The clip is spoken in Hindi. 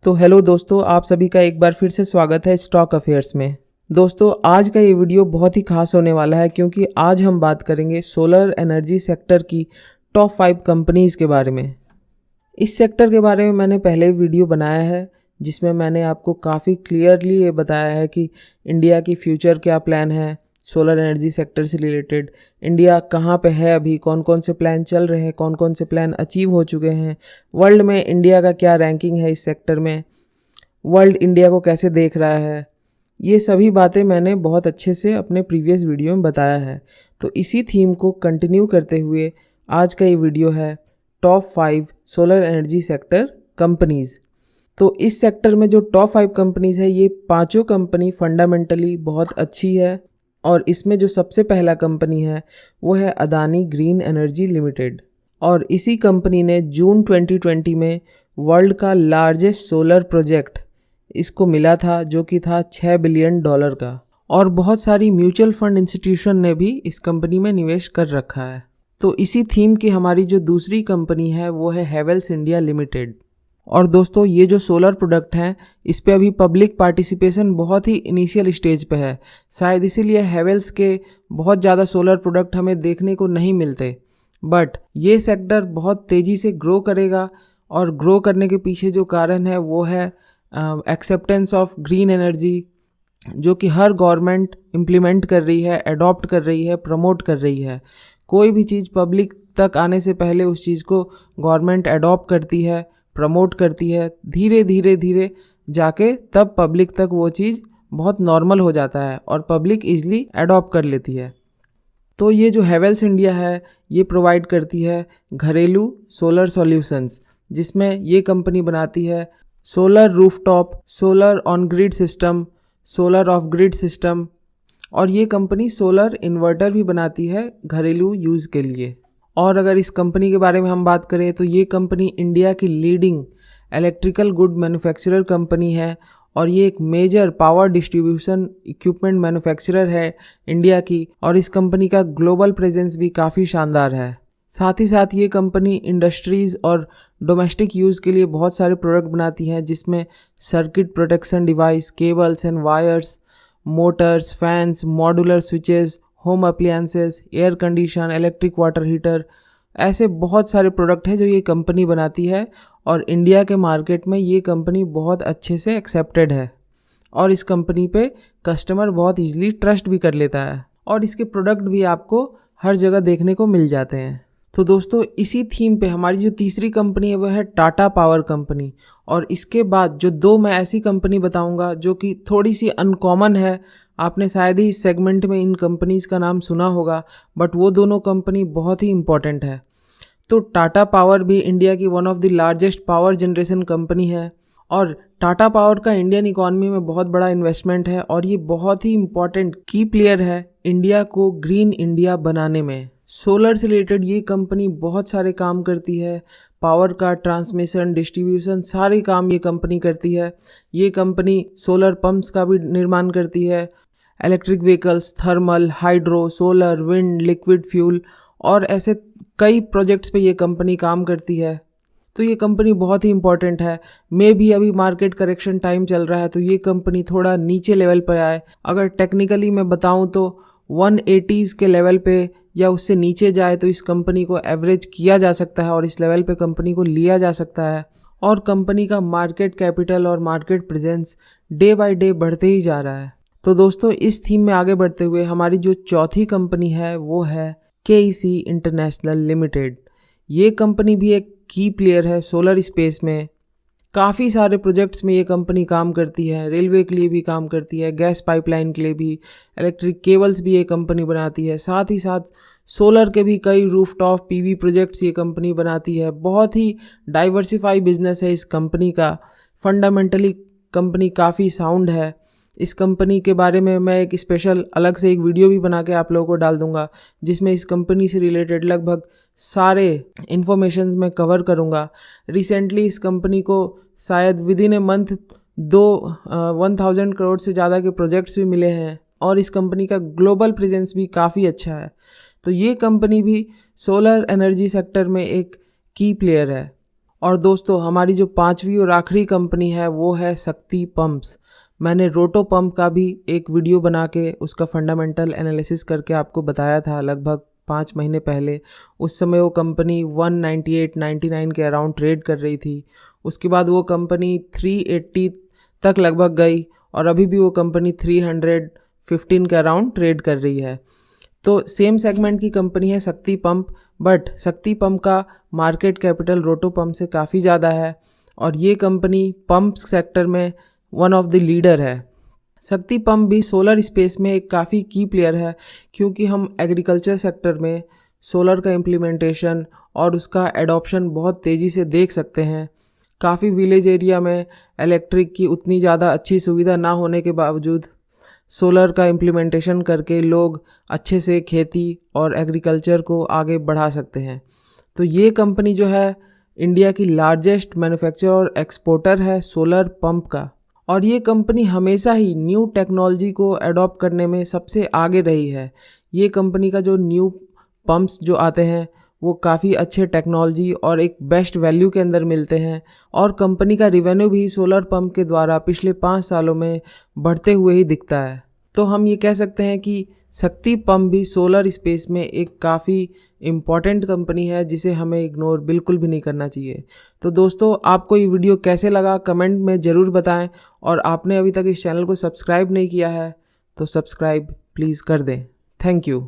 तो हेलो दोस्तों, आप सभी का एक बार फिर से स्वागत है स्टॉक अफेयर्स में। दोस्तों, आज का ये वीडियो बहुत ही खास होने वाला है क्योंकि आज हम बात करेंगे सोलर एनर्जी सेक्टर की टॉप 5 कंपनीज़ के बारे में। इस सेक्टर के बारे में मैंने पहले वीडियो बनाया है जिसमें मैंने आपको काफ़ी क्लियरली ये बताया है कि इंडिया की फ्यूचर क्या प्लान है सोलर एनर्जी सेक्टर से रिलेटेड। इंडिया कहाँ पे है अभी, कौन कौन से प्लान चल रहे हैं, कौन कौन से प्लान अचीव हो चुके हैं, वर्ल्ड में इंडिया का क्या रैंकिंग है इस सेक्टर में, वर्ल्ड इंडिया को कैसे देख रहा है। ये सभी बातें मैंने बहुत अच्छे से अपने प्रीवियस वीडियो में बताया है। तो इसी थीम को कंटिन्यू करते हुए आज का ये वीडियो है top 5 solar energy sector companies. तो इस सेक्टर में जो टॉप 5 कंपनीज़ है, ये पांचों कंपनी फंडामेंटली बहुत अच्छी है और इसमें जो सबसे पहला कंपनी है वो है अदानी ग्रीन एनर्जी लिमिटेड। और इसी कंपनी ने जून 2020 में वर्ल्ड का लार्जेस्ट सोलर प्रोजेक्ट इसको मिला था जो कि था $6 बिलियन का। और बहुत सारी म्यूचुअल फंड इंस्टीट्यूशन ने भी इस कंपनी में निवेश कर रखा है। तो इसी थीम की हमारी जो दूसरी कंपनी है वो है हेवेल्स इंडिया लिमिटेड। और दोस्तों, ये जो सोलर प्रोडक्ट हैं इस पे अभी पब्लिक पार्टिसिपेशन बहुत ही इनिशियल स्टेज पे है, शायद इसीलिए हेवेल्स के बहुत ज़्यादा सोलर प्रोडक्ट हमें देखने को नहीं मिलते। बट ये सेक्टर बहुत तेज़ी से ग्रो करेगा और ग्रो करने के पीछे जो कारण है वो है एक्सेप्टेंस ऑफ ग्रीन एनर्जी, जो कि हर गवर्नमेंट इम्प्लीमेंट कर रही है, अडॉप्ट कर रही है, प्रमोट कर रही है। कोई भी चीज़ पब्लिक तक आने से पहले उस चीज़ को गवर्नमेंट अडॉप्ट करती है, प्रमोट करती है, धीरे धीरे धीरे जाके तब पब्लिक तक वो चीज़ बहुत नॉर्मल हो जाता है और पब्लिक ईजिली अडॉप्ट कर लेती है। तो ये जो हेवेल्स इंडिया है ये प्रोवाइड करती है घरेलू सोलर सॉल्यूशंस, जिसमें ये कंपनी बनाती है solar rooftop, solar on grid system, solar of grid system, और ये कंपनी सोलर इन्वर्टर भी बनाती है घरेलू यूज़ के लिए। और अगर इस कंपनी के बारे में हम बात करें तो ये कंपनी इंडिया की leading electrical good manufacturer company है और ये एक major power distribution equipment manufacturer है इंडिया की। और इस कंपनी का ग्लोबल प्रेजेंस भी काफ़ी शानदार है। साथ ही साथ ये कंपनी इंडस्ट्रीज़ और डोमेस्टिक यूज़ के लिए बहुत सारे प्रोडक्ट बनाती हैं, जिसमें circuit protection device, cables and wires, Motors, fans, modular switches, home appliances, air condition, electric water heater, ऐसे बहुत सारे प्रोडक्ट हैं जो ये कंपनी बनाती है। और इंडिया के मार्केट में ये कंपनी बहुत अच्छे से एक्सेप्टेड है और इस कंपनी पे कस्टमर बहुत ईजिली ट्रस्ट भी कर लेता है और इसके प्रोडक्ट भी आपको हर जगह देखने को मिल जाते हैं। तो दोस्तों, इसी थीम पे हमारी जो तीसरी कंपनी है वह है टाटा पावर कंपनी। और इसके बाद जो दो मैं ऐसी कंपनी बताऊंगा जो कि थोड़ी सी अनकॉमन है, आपने शायद ही इस सेगमेंट में इन कंपनीज़ का नाम सुना होगा, बट वो दोनों कंपनी बहुत ही इंपॉर्टेंट है। तो टाटा पावर भी इंडिया की one of the largest power generation company है और टाटा पावर का इंडियन इकॉनमी में बहुत बड़ा इन्वेस्टमेंट है और ये बहुत ही इंपॉर्टेंट की प्लेयर है इंडिया को ग्रीन इंडिया बनाने में। सोलर से रिलेटेड ये कंपनी बहुत सारे काम करती है, पावर का ट्रांसमिशन, डिस्ट्रीब्यूशन, सारे काम ये कंपनी करती है। ये कंपनी सोलर पंप्स का भी निर्माण करती है, electric vehicles, thermal, hydro, solar, wind, liquid fuel और ऐसे कई प्रोजेक्ट्स पे ये कंपनी काम करती है। तो ये कंपनी बहुत ही इंपॉर्टेंट है। मे भी अभी मार्केट करेक्शन टाइम चल रहा है तो ये कंपनी थोड़ा नीचे लेवल पर आए। अगर टेक्निकली मैं बताऊं तो 180s के लेवल पे या उससे नीचे जाए तो इस कंपनी को एवरेज किया जा सकता है और इस लेवल पे कंपनी को लिया जा सकता है। और कंपनी का मार्केट कैपिटल और market presence day by day बढ़ते ही जा रहा है। तो दोस्तों, इस थीम में आगे बढ़ते हुए हमारी जो चौथी कंपनी है वो है KEC इंटरनेशनल लिमिटेड। ये कंपनी भी एक की प्लेयर है सोलर स्पेस में। काफ़ी सारे प्रोजेक्ट्स में ये कंपनी काम करती है, रेलवे के लिए भी काम करती है, गैस पाइपलाइन के लिए भी, इलेक्ट्रिक केबल्स भी ये कंपनी बनाती है। साथ ही साथ सोलर के भी कई रूफटॉप PV प्रोजेक्ट्स ये कंपनी बनाती है। बहुत ही डाइवर्सिफाई बिजनेस है इस कंपनी का। फंडामेंटली कंपनी काफ़ी साउंड है। इस कंपनी के बारे में मैं एक स्पेशल अलग से एक वीडियो भी बना के आप लोगों को डाल दूंगा, जिसमें इस कंपनी से रिलेटेड लगभग सारे इन्फॉर्मेशन मैं कवर करूंगा। रिसेंटली इस कंपनी को शायद with in a month 1000 crore से ज़्यादा के प्रोजेक्ट्स भी मिले हैं और इस कंपनी का ग्लोबल प्रेजेंस भी काफ़ी अच्छा है। तो ये कंपनी भी सोलर एनर्जी सेक्टर में एक की प्लेयर है। और दोस्तों हमारी जो पांचवी और आखिरी कंपनी है वो है शक्ति पंप्स। मैंने रोटो पंप का भी एक वीडियो बना के उसका फंडामेंटल एनालिसिस करके आपको बताया था लगभग 5 महीने पहले। उस समय वो कंपनी 198-99 के अराउंड ट्रेड कर रही थी। उसके बाद वो कंपनी 380 तक लगभग गई और अभी भी वो कंपनी 315 के अराउंड ट्रेड कर रही है। तो सेम सेगमेंट की कंपनी है शक्ति पंप, बट शक्ति पंप का मार्केट कैपिटल रोटो पंप से काफ़ी ज़्यादा है और ये कंपनी पंप सेक्टर में वन ऑफ द लीडर है। शक्ति पंप भी सोलर स्पेस में एक काफ़ी की प्लेयर है, क्योंकि हम एग्रीकल्चर सेक्टर में सोलर का इम्प्लीमेंटेशन और उसका एडॉप्शन बहुत तेज़ी से देख सकते हैं। काफ़ी विलेज एरिया में इलेक्ट्रिक की उतनी ज़्यादा अच्छी सुविधा ना होने के बावजूद सोलर का इम्प्लीमेंटेशन करके लोग अच्छे से खेती और एग्रीकल्चर को आगे बढ़ा सकते हैं। तो ये कंपनी जो है इंडिया की लार्जेस्ट मैन्युफैक्चरर और एक्सपोर्टर है सोलर पंप का, और ये कंपनी हमेशा ही न्यू टेक्नोलॉजी को अडॉप्ट करने में सबसे आगे रही है। ये कंपनी का जो न्यू पंप्स जो आते हैं वो काफ़ी अच्छे टेक्नोलॉजी और एक बेस्ट वैल्यू के अंदर मिलते हैं, और कंपनी का रिवेन्यू भी सोलर पंप के द्वारा पिछले 5 सालों में बढ़ते हुए ही दिखता है। तो हम ये कह सकते हैं कि शक्ति पंप भी सोलर स्पेस में एक काफ़ी इम्पॉर्टेंट कंपनी है जिसे हमें इग्नोर बिल्कुल भी नहीं करना चाहिए। तो दोस्तों आपको ये वीडियो कैसे लगा कमेंट में ज़रूर बताएं, और आपने अभी तक इस चैनल को सब्सक्राइब नहीं किया है तो सब्सक्राइब प्लीज़ कर दें। Thank you.